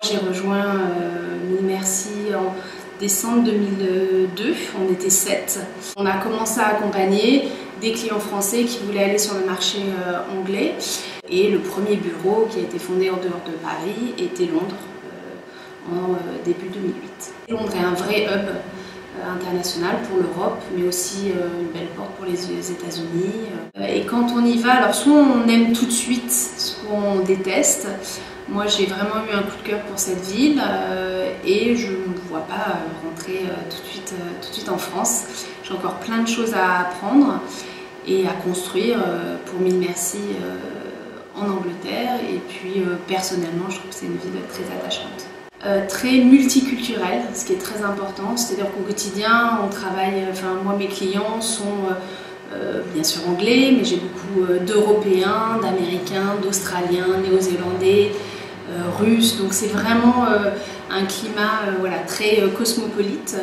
J'ai rejoint Merci en décembre 2002, on était 7. On a commencé à accompagner des clients français qui voulaient aller sur le marché anglais. Et le premier bureau qui a été fondé en dehors de Paris était Londres en début 2008. Londres est un vrai hub international pour l'Europe, mais aussi une belle porte pour les États-Unis. Et quand on y va, alors soit on aime tout de suite, soit on déteste. Moi, j'ai vraiment eu un coup de cœur pour cette ville et je ne me vois pas rentrer tout de suite en France. J'ai encore plein de choses à apprendre et à construire pour Mille Merci en Angleterre. Et puis, personnellement, je trouve que c'est une ville très attachante. Très multiculturelle, ce qui est très important, c'est-à-dire qu'au quotidien, on travaille, moi mes clients sont bien sûr anglais, mais j'ai beaucoup d'Européens, d'Américains, d'Australiens, Néo-Zélandais, Russes, donc c'est vraiment un climat très cosmopolite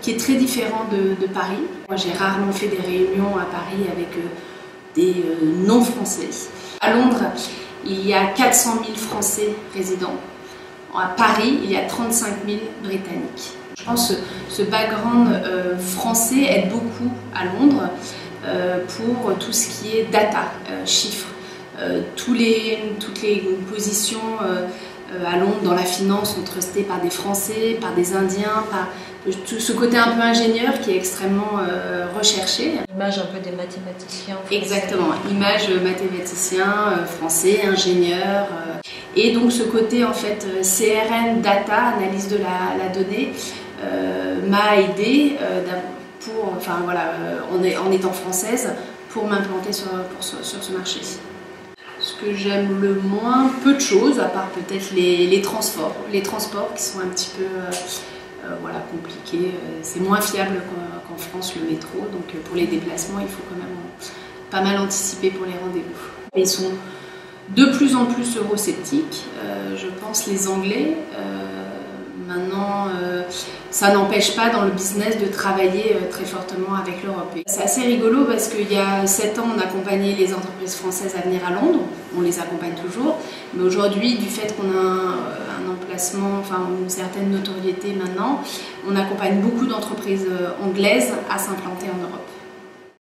qui est très différent de Paris. Moi j'ai rarement fait des réunions à Paris avec des non-français. À Londres, il y a 400 000 Français résidents. À Paris, il y a 35 000 Britanniques. Je pense que ce background français aide beaucoup à Londres pour tout ce qui est data, chiffres. Toutes les positions à Londres dans la finance sont trustées par des Français, par des Indiens, par tout ce côté un peu ingénieur qui est extrêmement recherché. L'image un peu des mathématiciens. Français. Exactement, image mathématicien, français, ingénieur. Et donc ce côté en fait CRM, data, analyse de la donnée, m'a aidé en étant française pour m'implanter sur ce marché. Ce que j'aime le moins, peu de choses, à part peut-être les transports. Les transports qui sont un petit peu compliqués. C'est moins fiable qu'en France le métro, donc pour les déplacements il faut quand même pas mal anticiper pour les rendez-vous. Ils sont de plus en plus eurosceptiques, je pense les Anglais. Maintenant, ça n'empêche pas dans le business de travailler très fortement avec l'Europe. C'est assez rigolo parce qu'il y a 7 ans, on accompagnait les entreprises françaises à venir à Londres. On les accompagne toujours. Mais aujourd'hui, du fait qu'on a un emplacement, une certaine notoriété maintenant, on accompagne beaucoup d'entreprises anglaises à s'implanter en Europe.